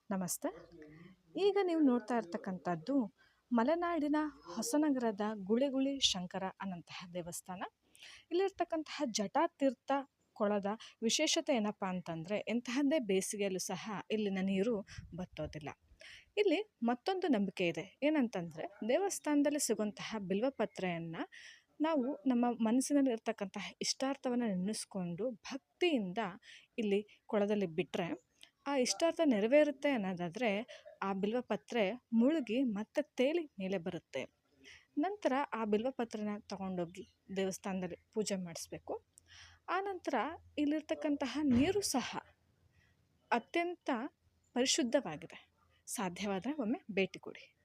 ನಮಸ್ತೆ. ಈಗ ನೀವು ನೋಡ್ತಾ ಇರ್ತಕ್ಕಂಥದ್ದು ಮಲೆನಾಡಿನ ಹೊಸನಗರದ ಗುಳಿಗುಳಿ ಶಂಕರ ಅನ್ನಂತಹ ದೇವಸ್ಥಾನ. ಇಲ್ಲಿರ್ತಕ್ಕಂತಹ ಜಟಾತೀರ್ಥ ಕೊಳದ ವಿಶೇಷತೆ ಏನಪ್ಪ ಅಂತಂದರೆ, ಎಂತಹದ್ದೇ ಬೇಸಿಗೆಯಲ್ಲೂ ಸಹ ಇಲ್ಲಿನ ನೀರು ಬತ್ತೋದಿಲ್ಲ. ಇಲ್ಲಿ ಮತ್ತೊಂದು ನಂಬಿಕೆ ಇದೆ. ಏನಂತಂದರೆ, ದೇವಸ್ಥಾನದಲ್ಲಿ ಸಿಗುವಂತಹ ಬಿಲ್ವಪತ್ರೆಯನ್ನು ನಾವು ನಮ್ಮ ಮನಸ್ಸಿನಲ್ಲಿ ಇರ್ತಕ್ಕಂತಹ ಇಷ್ಟಾರ್ಥವನ್ನು ನೆನೆಸ್ಕೊಂಡು ಭಕ್ತಿಯಿಂದ ಇಲ್ಲಿ ಕೊಳದಲ್ಲಿ ಬಿಟ್ಟರೆ ಆ ಇಷ್ಟಾರ್ಥ ನೆರವೇರುತ್ತೆ ಅನ್ನೋದಾದರೆ, ಆ ಬಿಲ್ವಪತ್ರೆ ಮುಳುಗಿ ಮತ್ತೆ ತೇಲಿ ಮೇಲೆ ಬರುತ್ತೆ. ನಂತರ ಆ ಬಿಲ್ವಪತ್ರೆನ ತಗೊಂಡೋಗಿ ದೇವಸ್ಥಾನದಲ್ಲಿ ಪೂಜೆ ಮಾಡಿಸ್ಬೇಕು. ಆನಂತರ ಇಲ್ಲಿರ್ತಕ್ಕಂತಹ ನೀರು ಸಹ ಅತ್ಯಂತ ಪರಿಶುದ್ಧವಾಗಿದೆ. ಸಾಧ್ಯವಾದರೆ ಒಮ್ಮೆ ಭೇಟಿ ಕೊಡಿ.